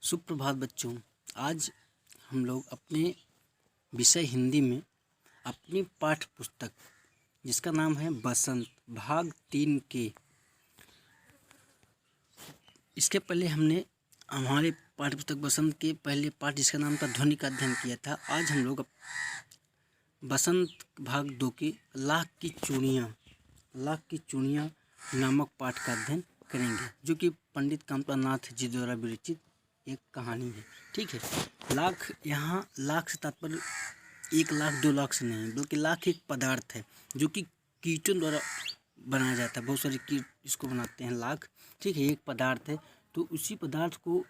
सुप्रभात बच्चों। आज हम लोग अपने विषय हिंदी में अपनी पाठ्य पुस्तक जिसका नाम है बसंत भाग 3 के इसके पहले हमने हमारे पाठ्य पुस्तक बसंत के पहले पाठ जिसका नाम था ध्वनि का अध्ययन किया था। आज हम लोग बसंत भाग 2 की लाख की चूड़ियाँ नामक पाठ का अध्ययन करेंगे, जो कि पंडित कामता नाथ जी द्वारा विरचित एक कहानी है। ठीक है। यहाँ लाख से तात्पर्य 1 लाख 2 लाख से नहीं, बल्कि लाख एक पदार्थ है जो कि कीटों द्वारा बनाया जाता है। बहुत सारे कीट इसको बनाते हैं लाख। ठीक है। एक पदार्थ है, तो उसी पदार्थ को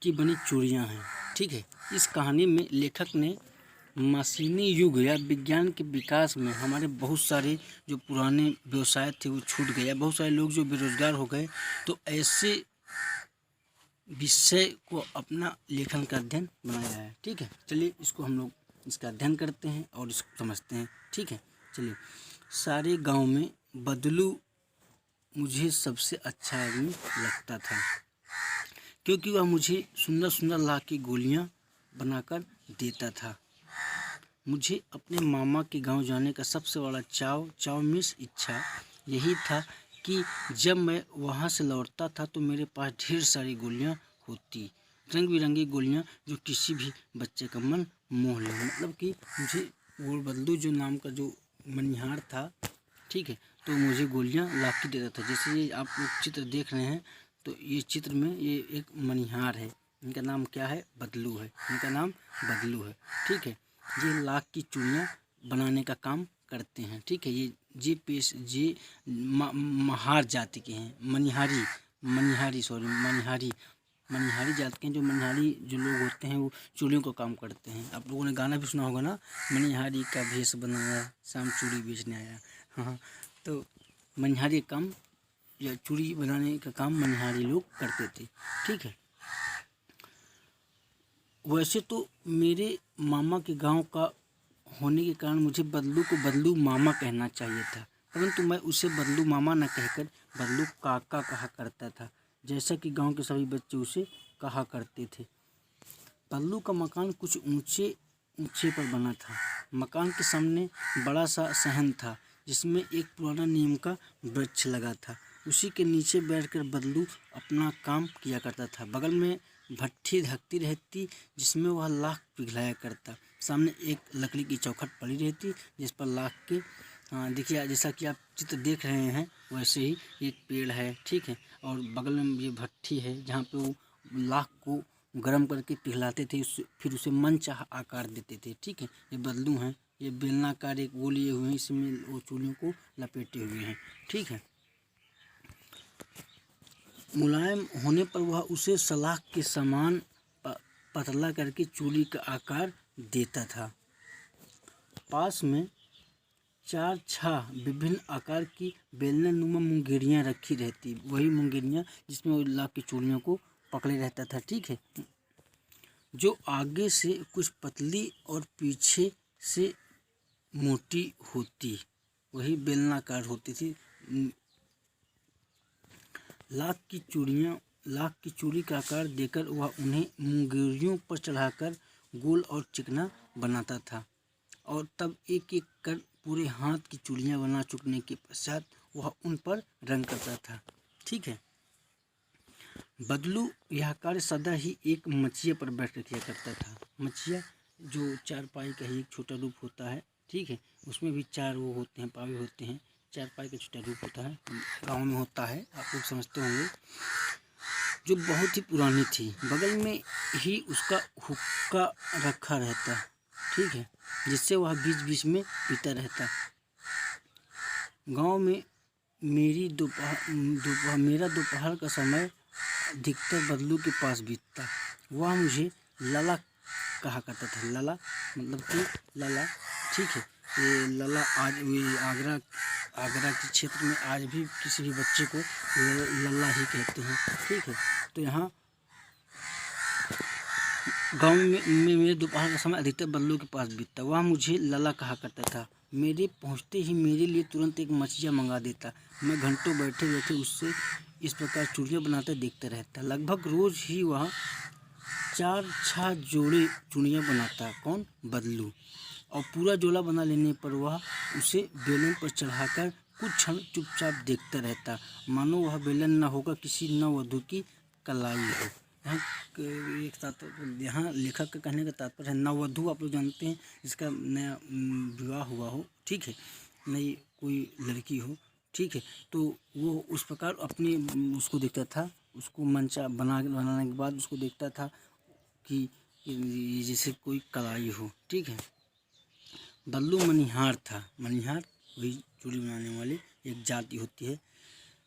की बनी चूड़ियाँ हैं। ठीक है। इस कहानी में लेखक ने मशीनी युग या विज्ञान के विकास में हमारे बहुत सारे जो पुराने व्यवसाय थे वो छूट गए, बहुत सारे लोग जो बेरोजगार हो गए, तो ऐसे विषय को अपना लेखन का अध्ययन बनाया है। ठीक है। चलिए इसको हम लोग इसका अध्ययन करते हैं और इसको समझते हैं। ठीक है। चलिए। सारे गांव में बदलू मुझे सबसे अच्छा आदमी लगता था, क्योंकि वह मुझे सुंदर सुंदर लाख की गोलियां बनाकर देता था। मुझे अपने मामा के गांव जाने का सबसे बड़ा चाव इच्छा यही था कि जब मैं वहां से लौटता था तो मेरे पास ढेर सारी गोलियां होती, रंग बिरंगी गोलियां, जो किसी भी बच्चे का मन मोह ले। मतलब कि मुझे वो बदलू जो नाम का जो मनिहार था, ठीक है, तो मुझे गोलियां ला के देता था। जैसे ये आप लोग चित्र देख रहे हैं, तो ये चित्र में ये एक मनिहार है, इनका नाम क्या है? बदलू है। इनका नाम बदलू है। ठीक है। ये लाख की चूड़ियाँ बनाने का काम करते हैं। ठीक है। ये महार जाति के हैं। मनिहारी जाति के हैं। जो मनिहारी जो लोग होते हैं वो चूड़ियों का काम करते हैं। आप लोगों ने गाना भी सुना होगा ना, मनिहारी का भेष बनाया शाम चूड़ी बेचने आया। हाँ, तो मनिहारी काम या चूड़ी बनाने का काम मनिहारी लोग करते थे। ठीक है। वैसे तो मेरे मामा के गांव का होने के कारण मुझे बदलू को बदलू मामा कहना चाहिए था, परंतु मैं उसे बदलू मामा न कहकर बदलू काका कहा करता था, जैसा कि गांव के सभी बच्चे उसे कहा करते थे। बदलू का मकान कुछ ऊंचे पर बना था। मकान के सामने बड़ा सा सहन था, जिसमें एक पुराना नीम का वृक्ष लगा था। उसी के नीचे बैठकर बदलू अपना काम किया करता था। बगल में भट्ठी धकती रहती, जिसमें वह लाख पिघलाया करता। सामने एक लकड़ी की चौखट पड़ी रहती, जिस पर लाख के देखिए, जैसा कि आप चित्र देख रहे हैं वैसे ही एक पेड़ है। ठीक है। और बगल में ये भट्ठी है, जहाँ पे वो लाख को गर्म करके पिघलाते थे, फिर उसे मनचाहा आकार देते थे। ठीक है। ये बदलू हैं। ये बेलनाकार एक वो लिए हुए हैं, इसमें वो चूड़ियों को लपेटे हुए हैं। ठीक है। मुलायम होने पर वह उसे सलाख के समान पतला करके चूड़ी का आकार देता था। पास में 4-6 विभिन्न आकार की बेलने नुमा मुंगेरियाँ रखी रहती, वही मुंगेरियाँ जिसमें वो लाख की चूड़ियों को पकड़े रहता था। ठीक है। जो आगे से कुछ पतली और पीछे से मोटी होती, वही बेलनाकार होती थी। लाख की चूड़ी का आकार देकर वह उन्हें मुंगेरियों पर चढ़ाकर गोल और चिकना बनाता था, और तब एक एक कर पूरे हाथ की चूड़ियाँ बना चुकने के पश्चात वह उन पर रंग करता था। ठीक है। बदलू यह कार्य सदा ही एक मचिया पर बैठ कर किया करता था। मचिया जो चारपाई का ही एक छोटा रूप होता है। ठीक है। उसमें भी 4 वो होते हैं, पावे होते हैं। चारपाई का छोटा रूप होता है, गाँव में होता है, आप लोग समझते होंगे, जो बहुत ही पुरानी थी। बगल में ही उसका हुक्का रखा रहता। ठीक है। जिससे वह बीच बीच में पीता रहता। गांव में मेरा दोपहर का समय अधिकतर बदलू के पास बीतता। वह मुझे लला कहा करता था। लला मतलब कि लला। ठीक है। ये लला आज आगरा के क्षेत्र में आज भी किसी भी बच्चे को लल्ला ही कहते हैं। ठीक है। तो यहाँ गाँव में मेरे दोपहर का समय अधिकतर बदलू के पास बीतता। वह मुझे लला कहा करता था। मेरे पहुंचते ही मेरे लिए तुरंत एक मछिया मंगा देता। मैं घंटों बैठे बैठे उससे इस प्रकार चूड़ियाँ बनाते देखता रहता। लगभग रोज ही वह 4-6 जोड़े चूड़ियाँ बनाता। कौन? बदलू। और पूरा जोड़ा बना लेने पर वह उसे बेलन पर चढ़ाकर कुछ क्षण चुपचाप देखता रहता, मानो वह बेलन न होकर किसी नववधू की कलाई हो। यहाँ लेखक का कहने का तात्पर्य है नववधू, आप लोग जानते हैं जिसका नया विवाह हुआ हो, ठीक है, नई कोई लड़की हो, ठीक है, तो वो उस प्रकार अपनी उसको देखता था, उसको मंचा बनाने के बाद उसको देखता था कि जैसे कोई कलाई हो, ठीक है। बल्लू मनिहार था। मनिहार वही चूड़ी बनाने वाले एक जाति होती है।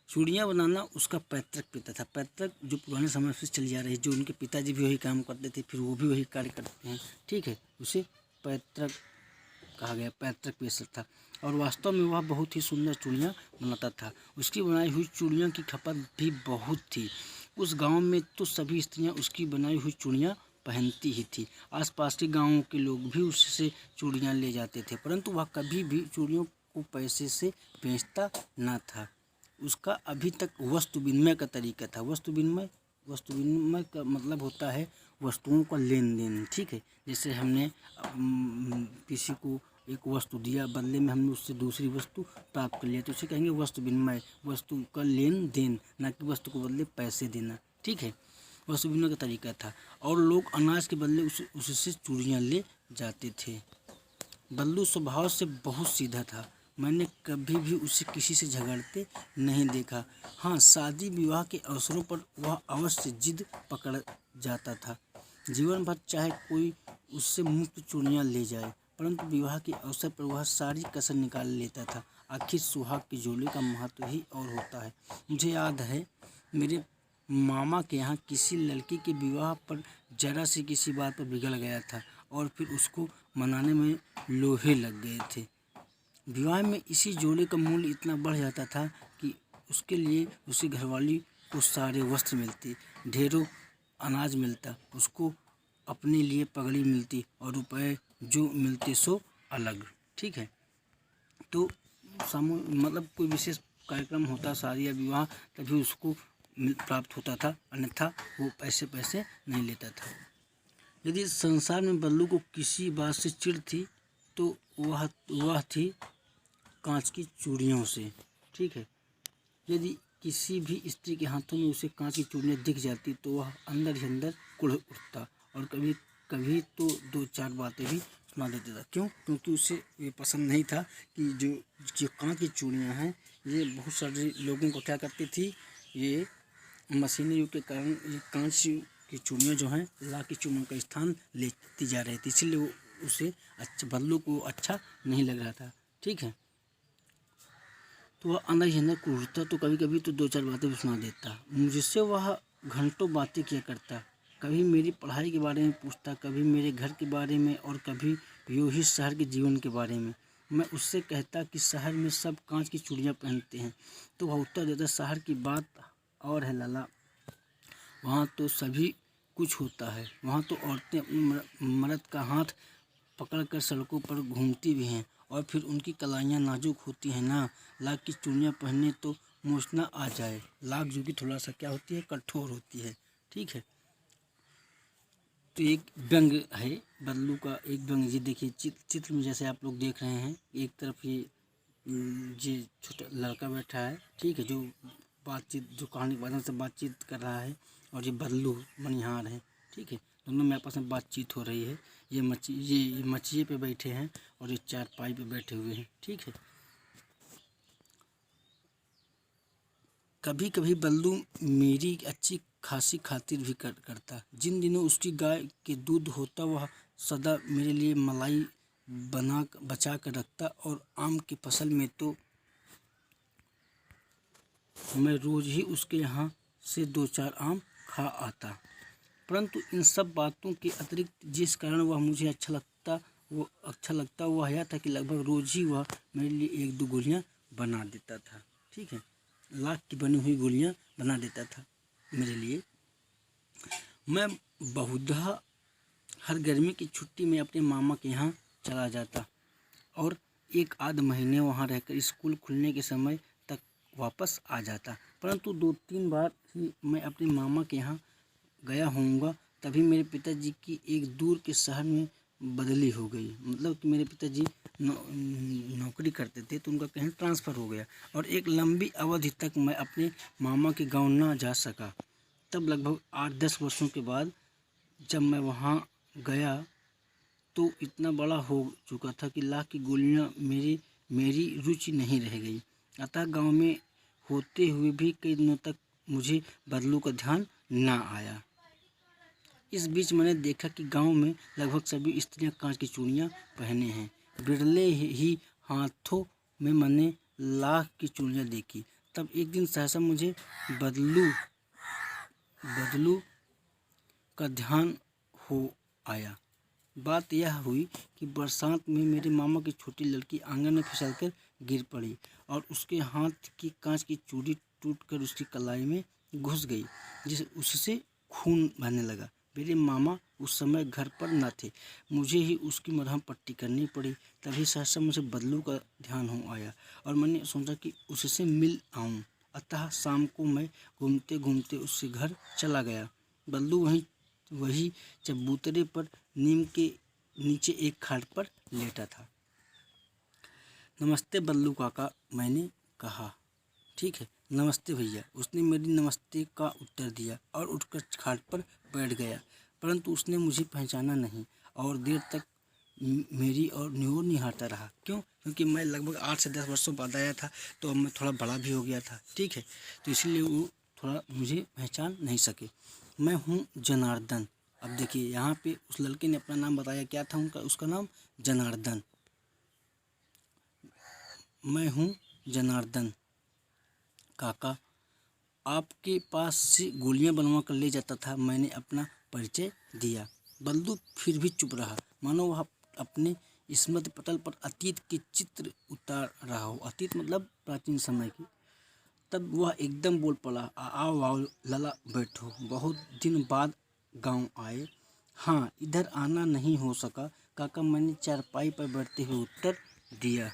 चूड़ियाँ बनाना उसका पैतृक पेशा था। पैतृक जो पुराने समय से चली आ रही है, जो उनके पिताजी भी वही काम करते थे, फिर वो भी वही कार्य करते हैं, ठीक है, उसे पैतृक कहा गया, पैतृक पेशा था। और वास्तव में वह बहुत ही सुंदर चूड़ियाँ बनाता था। उसकी बनाई हुई चूड़ियों की खपत भी बहुत थी। उस गांव में तो सभी स्त्रियाँ उसकी बनाई हुई चूड़ियाँ पहनती ही थी। आसपास के गांवों के लोग भी उससे चूड़ियाँ ले जाते थे, परंतु वह कभी भी चूड़ियों को पैसे से बेचता न था। उसका अभी तक वस्तु विनिमय का तरीका था। वस्तु विनिमय का मतलब होता है वस्तुओं का लेन देन, ठीक है। जैसे हमने किसी को एक वस्तु दिया, बदले में हमने उससे दूसरी वस्तु प्राप्त कर लिया, तो उसे कहेंगे वस्तु विनिमय, वस्तु का लेन देन, ना कि वस्तु को बदले पैसे देना, ठीक है। वस्तु विनिमय का तरीका था और लोग अनाज के बदले उससे चूड़ियाँ ले जाते थे। बल्लू स्वभाव से बहुत सीधा था। मैंने कभी भी उसे किसी से झगड़ते नहीं देखा। हाँ, शादी विवाह के अवसरों पर वह अवश्य जिद पकड़ जाता था। जीवन भर चाहे कोई उससे मुफ्त चूड़ियाँ ले जाए, परंतु विवाह के अवसर पर वह सारी कसर निकाल लेता था। आखिर सुहाग के जोड़े का महत्व ही और होता है। मुझे याद है मेरे मामा के यहाँ किसी लड़की के विवाह पर जरा सी किसी बात पर बिगड़ गया था और फिर उसको मनाने में लोहे लग गए थे। विवाह में इसी जोड़े का मूल्य इतना बढ़ जाता था कि उसके लिए उसकी घरवाली को सारे वस्त्र मिलते, ढेरों अनाज मिलता, उसको अपने लिए पगड़ी मिलती और रुपए जो मिलते सो अलग, ठीक है। तो मतलब कोई विशेष कार्यक्रम होता, शादी या विवाह, तभी उसको प्राप्त होता था, अन्यथा वो पैसे नहीं लेता था। यदि संसार में बल्लू को किसी बात से चिढ़ थी तो वह थी कांच की चूड़ियों से, ठीक है। यदि किसी भी स्त्री के हाथों में उसे कांच की चूड़ियाँ दिख जाती तो वह अंदर ही अंदर कुढ़ उठता और कभी कभी तो 2-4 बातें भी सुना देता था। क्यों? क्योंकि उसे ये पसंद नहीं था कि जो कांच की चूड़ियाँ हैं, ये बहुत सारे लोगों को क्या करती थी, ये मशीनी युग के कारण ये कांच की चूड़ियाँ जो हैं लाख की चूड़ियों का स्थान लेती जा रही थी, इसलिए वो उसे बल्लू को अच्छा नहीं लग रहा था, ठीक है। तो वह अंदर ही अंदर कूदता, तो कभी कभी तो 2-4 बातें भी सुना देता। मुझसे वह घंटों बातें किया करता, कभी मेरी पढ़ाई के बारे में पूछता, कभी मेरे घर के बारे में और कभी यूँ ही शहर के जीवन के बारे में। मैं उससे कहता कि शहर में सब कांच की चूड़ियाँ पहनते हैं, तो वह उत्तर देता, शहर की बात और है लाला, वहाँ तो सभी कुछ होता है। वहाँ तो औरतें अपने मर्द का हाथ पकड़कर सड़कों पर घूमती भी हैं और फिर उनकी कलाइयाँ नाजुक होती हैं ना। लाख की चूड़ियाँ पहनने तो मूछना आ जाए। लाख जो कि थोड़ा सा क्या होती है, कठोर होती है, ठीक है। तो एक व्यंग है बल्लू का, एक व्यंग जी देखिए चित्र में जैसे आप लोग देख रहे हैं, एक तरफ ये छोटा लड़का बैठा है, ठीक है, जो बातचीत, जो कहानी के माध्यम से बातचीत कर रहा है, और ये बल्लू मनिहार है, ठीक है। दोनों में आपस में बातचीत हो रही है। ये मछिए पे बैठे हैं और ये चारपाई पे बैठे हुए हैं, ठीक है। कभी कभी बल्लू मेरी अच्छी खासी खातिर भी करता। जिन दिनों उसकी गाय के दूध होता वह सदा मेरे लिए मलाई बचा कर रखता, और आम की फसल में तो मैं रोज ही उसके यहाँ से 2-4 आम खा आता। परंतु इन सब बातों के अतिरिक्त जिस कारण वह मुझे अच्छा लगता वह यह था कि लगभग रोज ही वह मेरे लिए 1-2 गोलियाँ बना देता था, ठीक है। लाख की बनी हुई गोलियाँ बना देता था मेरे लिए। मैं बहुधा हर गर्मी की छुट्टी में अपने मामा के यहाँ चला जाता और एक आध महीने वहाँ रहकर स्कूल खुलने के समय तक वापस आ जाता, परंतु 2-3 बार ही मैं अपने मामा के यहाँ गया होऊंगा। तभी मेरे पिताजी की एक दूर के शहर में बदली हो गई, मतलब कि मेरे पिताजी नौकरी करते थे तो उनका कहीं ट्रांसफ़र हो गया और एक लंबी अवधि तक मैं अपने मामा के गांव ना जा सका। तब लगभग 8-10 वर्षों के बाद जब मैं वहाँ गया तो इतना बड़ा हो चुका था कि लाख की गोलियाँ मेरी रुचि नहीं रह गई। अतः गांव में होते हुए भी कई दिनों तक मुझे बदलू का ध्यान ना आया। इस बीच मैंने देखा कि गांव में लगभग सभी स्त्रियां कांच की चूड़ियां पहने हैं। बिरले ही हाथों में मैंने लाख की चूड़ियां देखी। तब एक दिन सहसा मुझे बदलू का ध्यान हो आया। बात यह हुई कि बरसात में मेरे मामा की छोटी लड़की आंगन में फिसलकर गिर पड़ी और उसके हाथ की कांच की चूड़ी टूटकर उसकी कलाई में घुस गई, उससे खून बहने लगा। मेरे मामा उस समय घर पर न थे, मुझे ही उसकी मरहम पट्टी करनी पड़ी। तभी सहसा मुझे बदलू का ध्यान हो आया और मैंने सोचा कि उससे मिल आऊं। अतः शाम को मैं घूमते घूमते उसके घर चला गया। बदलू वही चबूतरे पर नीम के नीचे एक खाट पर लेटा था। नमस्ते बल्लू काका, मैंने कहा। ठीक है, नमस्ते भैया। उसने मेरी नमस्ते का उत्तर दिया और उठकर खाट पर बैठ गया, परंतु उसने मुझे पहचाना नहीं और देर तक मेरी और निहारता रहा। क्यों? क्योंकि मैं लगभग 8 से 10 वर्षों बाद आया था, तो अब मैं थोड़ा बड़ा भी हो गया था। ठीक है, तो इसलिए वो थोड़ा मुझे पहचान नहीं सके। मैं हूँ जनार्दन। अब देखिए यहाँ पे उस लड़के ने अपना नाम बताया, क्या था उसका नाम? जनार्दन। मैं हूँ जनार्दन काका, आपके पास से गोलियां बनवा कर ले जाता था। मैंने अपना परिचय दिया। बल्लू फिर भी चुप रहा, मानो वह अपने स्मृति पटल पर अतीत के चित्र उतार रहा हो। अतीत मतलब प्राचीन समय की। तब वह एकदम बोल पड़ा, आओ लला बैठो, बहुत दिन बाद गांव आए? हाँ, इधर आना नहीं हो सका काका, मैंने चारपाई पर बैठते हुए उत्तर दिया।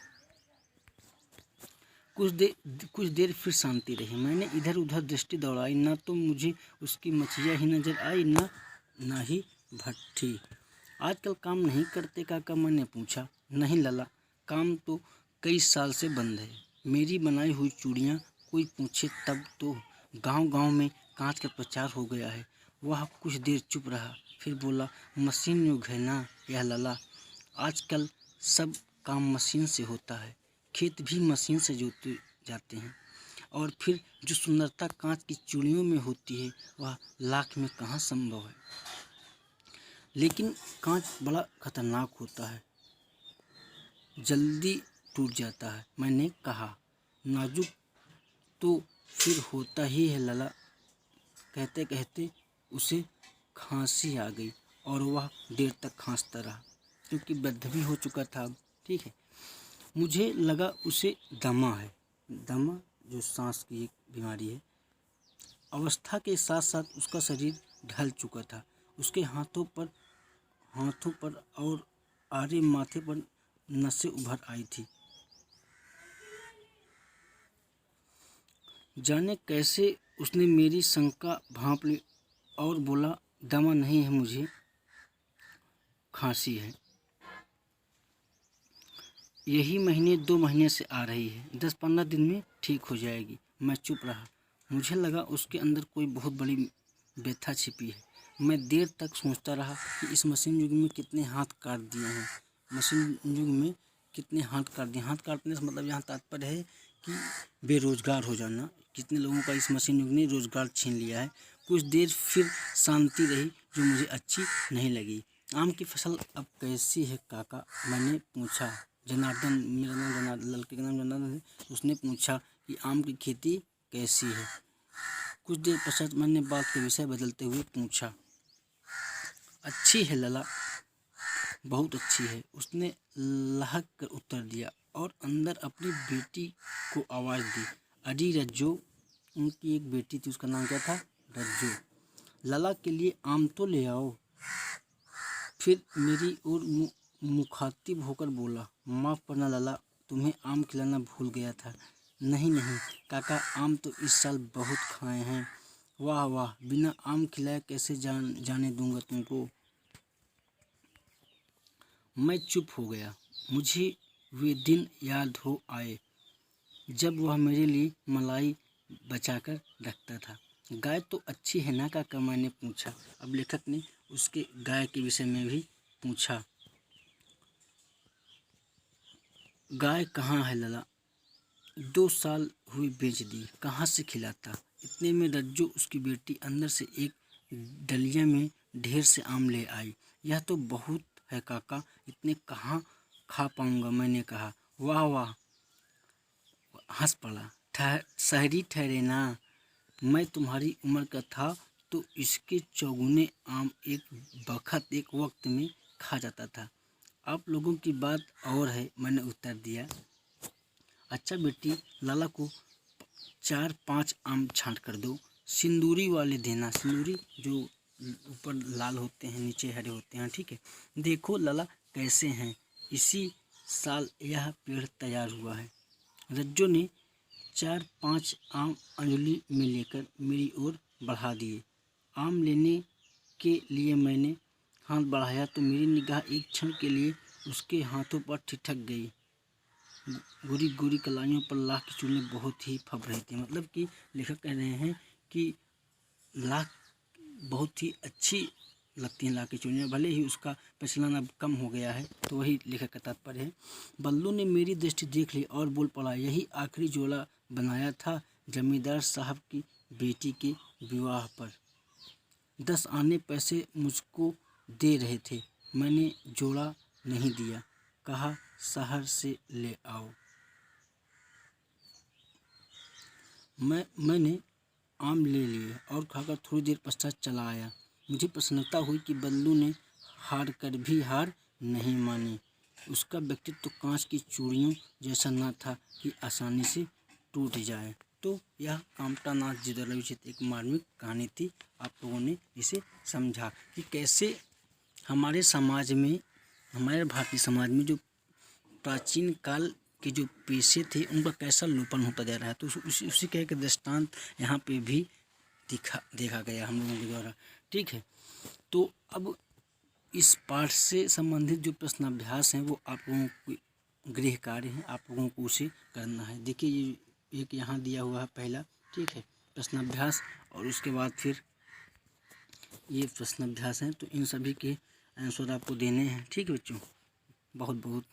कुछ देर फिर शांति रही। मैंने इधर उधर दृष्टि दौड़ाई, ना तो मुझे उसकी मछिया ही नजर आई, ना ही भट्ठी। आजकल काम नहीं करते काका, मैंने पूछा। नहीं लला, काम तो कई साल से बंद है। मेरी बनाई हुई चूड़ियाँ कोई पूछे तब तो। गांव में कांच का प्रचार हो गया है। वह कुछ देर चुप रहा, फिर बोला, मशीन युग है ना यह लला। आजकल सब काम मशीन से होता है। खेत भी मशीन से जोते जाते हैं और फिर जो सुंदरता कांच की चूड़ियों में होती है वह लाख में कहाँ संभव है। लेकिन कांच बड़ा खतरनाक होता है, जल्दी टूट जाता है। मैंने कहा, नाजुक तो फिर होता ही है लला। कहते कहते उसे खांसी आ गई और वह देर तक खांसता रहा, क्योंकि वृद्ध भी हो चुका था अब। ठीक है, मुझे लगा उसे दमा है। दमा जो सांस की एक बीमारी है। अवस्था के साथ साथ उसका शरीर ढल चुका था। उसके हाथों पर और आरे माथे पर नसें उभर आई थी। जाने कैसे उसने मेरी शंका भांप ली और बोला, दमा नहीं है, मुझे खांसी है। यही महीने 2 महीने से आ रही है, 10-15 दिन में ठीक हो जाएगी। मैं चुप रहा। मुझे लगा उसके अंदर कोई बहुत बड़ी व्यथा छिपी है। मैं देर तक सोचता रहा कि इस मशीन युग में कितने हाथ काट दिए हैं। मशीन युग में कितने हाथ काट दिए। हाथ काटने से मतलब यहाँ तात्पर्य है कि बेरोजगार हो जाना। कितने लोगों का इस मशीन युग ने रोजगार छीन लिया है। कुछ देर फिर शांति रही, जो मुझे अच्छी नहीं लगी। आम की फसल अब कैसी है काका, मैंने पूछा। जनार्दन, मेरा नाम जनार्दन, लड़के का नाम जनार्दन है। उसने पूछा कि आम की खेती कैसी है। कुछ देर पश्चात मैंने बात के विषय बदलते हुए पूछा। अच्छी है लला, बहुत अच्छी है, उसने लहक कर उत्तर दिया और अंदर अपनी बेटी को आवाज़ दी। अजी रज्जो, उनकी एक बेटी थी, उसका नाम क्या था? रज्जो। लला के लिए आम तो ले आओ। फिर मेरी ओर मुखातिब होकर बोला, माफ़ करना लला, तुम्हें आम खिलाना भूल गया था। नहीं नहीं काका, आम तो इस साल बहुत खाए हैं। वाह वाह, बिना आम खिलाए कैसे जाने दूंगा तुमको। मैं चुप हो गया। मुझे वे दिन याद हो आए जब वह मेरे लिए मलाई बचाकर रखता था। गाय तो अच्छी है ना काका, मैंने पूछा। अब लेखक ने उसके गाय के विषय में भी पूछा। गाय कहाँ है लला, 2 साल हुई बेच दी, कहाँ से खिलाता। इतने में रज्जू उसकी बेटी अंदर से एक डलिया में ढेर से आम ले आई। यह तो बहुत है काका, इतने कहाँ खा पाऊंगा, मैंने कहा। वाह वाह, हंस पड़ा। शहरी ठहरे ना, मैं तुम्हारी उम्र का था तो इसके चौगुने आम एक वक्त में खा जाता था। आप लोगों की बात और है, मैंने उत्तर दिया। अच्छा बेटी, लाला को 4-5 आम छांट कर दो, सिंदूरी वाले देना। सिंदूरी जो ऊपर लाल होते हैं नीचे हरे होते हैं, ठीक है। देखो लाला कैसे हैं, इसी साल यह पेड़ तैयार हुआ है। रज्जो ने 4-5 आम अंजलि में लेकर मेरी ओर बढ़ा दिए। आम लेने के लिए मैंने हाथ बढ़ाया तो मेरी निगाह एक क्षण के लिए उसके हाथों पर ठिठक गई। गोरी गोरी कलाइयों पर लाख की चूड़ियाँ बहुत ही फब रही थी। मतलब कि लेखक कह रहे हैं कि लाख बहुत ही अच्छी लगती हैं, लाख की चूड़ियाँ। भले ही उसका प्रचलन अब कम हो गया है, तो वही लेखक का तात्पर्य है। बल्लू ने मेरी दृष्टि देख ली और बोल पड़ा, यही आखिरी जोड़ा बनाया था जमींदार साहब की बेटी के विवाह पर। 10 आने पैसे मुझको दे रहे थे, मैंने जोड़ा नहीं दिया, कहा शहर से ले आओ। मैंने आम ले लिए और खाकर थोड़ी देर पश्चात चला आया। मुझे प्रसन्नता हुई कि बल्लू ने हार कर भी हार नहीं मानी। उसका व्यक्तित्व तो कांच की चूड़ियों जैसा न था कि आसानी से टूट जाए। तो यह कामटा नाथ जी द्वारा रचित एक मार्मिक कहानी थी। आप लोगों ने इसे समझा कि कैसे हमारे समाज में, हमारे भारतीय समाज में जो प्राचीन काल के जो पेशे थे उनका कैसा लोपन होता जा रहा है। तो उसी का एक दृष्टांत यहाँ पे भी देखा गया हम लोगों के द्वारा, ठीक है। तो अब इस पाठ से संबंधित जो प्रश्नाभ्यास हैं वो आप लोगों को गृह कार्य हैं, आप लोगों को उसे करना है। देखिए ये एक यहाँ दिया हुआ है पहला, ठीक है, प्रश्नाभ्यास, और उसके बाद फिर ये प्रश्नाभ्यास हैं। तो इन सभी के आंसर आपको देने हैं, ठीक है बच्चों। बहुत बहुत